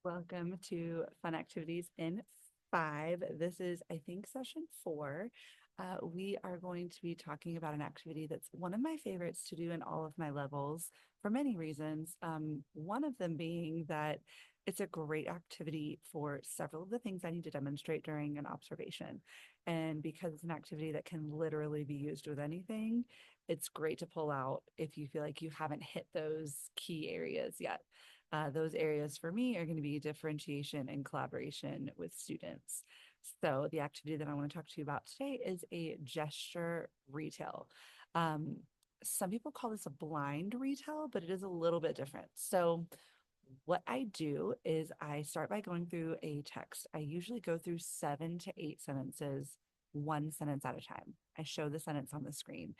Welcome to Fun Activities in 5. This is, I think, session 4. We are going to be talking about an activity that's one of my favorites to do in all of my levels for many reasons. One of them being that it's a great activity for several of the things I need to demonstrate during an observation. And because it's an activity that can literally be used with anything, it's great to pull out if you feel like you haven't hit those key areas yet. Those areas for me are going to be differentiation and collaboration with students. So, the activity that I want to talk to you about today is a gesture retell. Um, some people call this a blind retell, but it is a little bit different. So, what I do is I start by going through a text. I usually go through 7 to 8 sentences, one sentence at a time. I show the sentence on the screen,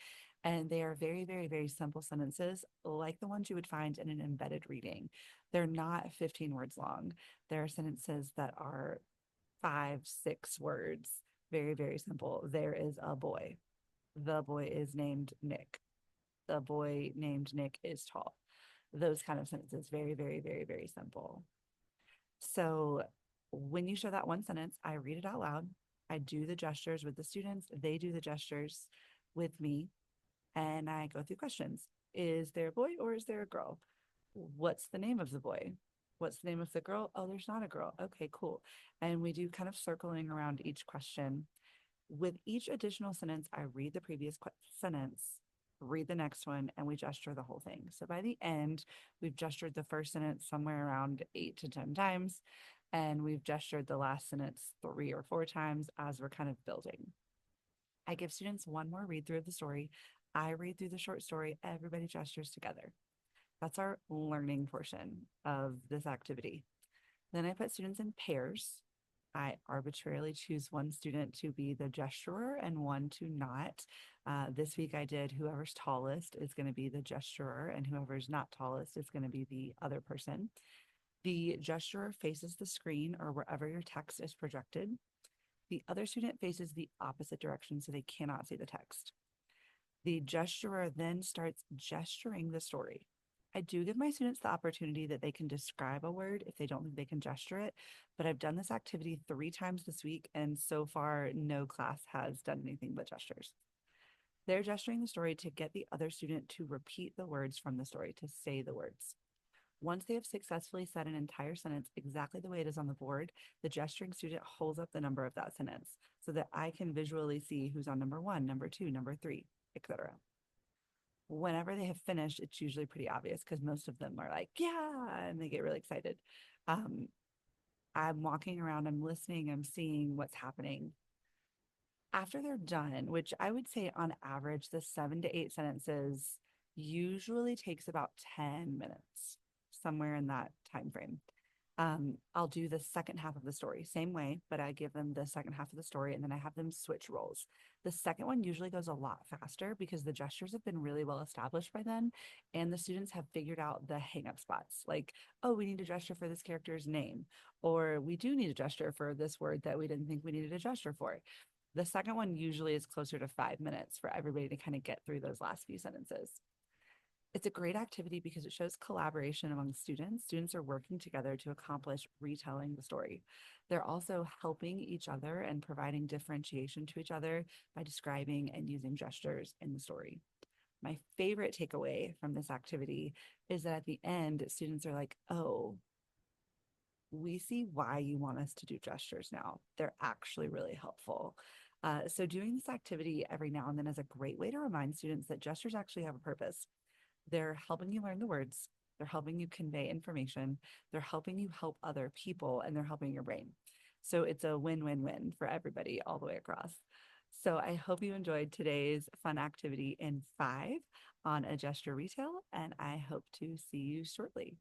and they are very, very, very simple sentences like the ones you would find in an embedded reading. They're not 15 words long. There are sentences that are 5, 6 words, very, very simple. There is a boy. The boy is named Nick. The boy named Nick is tall. Those kind of sentences, very, very, very, very simple. So when you show that one sentence, I read it out loud. I do the gestures with the students. They do the gestures with me. And I go through questions. Is there a boy or is there a girl? What's the name of the boy? What's the name of the girl? Oh, there's not a girl. Okay, cool. And we do kind of circling around each question. With each additional sentence, I read the previous sentence, read the next one, and we gesture the whole thing. So by the end, we've gestured the first sentence somewhere around 8 to 10 times, and we've gestured the last sentence 3 or 4 times as we're kind of building. I give students one more read through of the story. I read through the short story, everybody gestures together. That's our learning portion of this activity. Then I put students in pairs. I arbitrarily choose one student to be the gesturer and one to not. This week I did whoever's tallest is going to be the gesturer, and whoever's not tallest is going to be the other person. The gesturer faces the screen or wherever your text is projected. The other student faces the opposite direction so they cannot see the text. The gesturer then starts gesturing the story. I do give my students the opportunity that they can describe a word if they don't think they can gesture it, but I've done this activity 3 times this week, and so far, no class has done anything but gestures. They're gesturing the story to get the other student to repeat the words from the story, to say the words. Once they have successfully said an entire sentence exactly the way it is on the board, the gesturing student holds up the number of that sentence so that I can visually see who's on number 1, number 2, number 3, etc. Whenever they have finished, it's usually pretty obvious because most of them are like, yeah, and they get really excited. Um, I'm walking around, I'm listening, I'm seeing what's happening. After they're done, which I would say on average, the 7 to 8 sentences usually takes about 10 minutes, somewhere in that time frame. I'll do the second half of the story, same way, but I give them the second half of the story and then I have them switch roles. The second one usually goes a lot faster because the gestures have been really well established by then, and the students have figured out the hang up spots. Like, oh, we need a gesture for this character's name, or we do need a gesture for this word that we didn't think we needed a gesture for. The second one usually is closer to 5 minutes for everybody to kind of get through those last few sentences. It's a great activity because it shows collaboration among students. Students are working together to accomplish retelling the story. They're also helping each other and providing differentiation to each other by describing and using gestures in the story. My favorite takeaway from this activity is that at the end, students are like, oh, we see why you want us to do gestures now. They're actually really helpful. So, doing this activity every now and then is a great way to remind students that gestures actually have a purpose. They're helping you learn the words, they're helping you convey information, they're helping you help other people, and they're helping your brain. So, it's a win win win for everybody all the way across. So, I hope you enjoyed today's fun activity in 5 on a gesture retell, and I hope to see you shortly.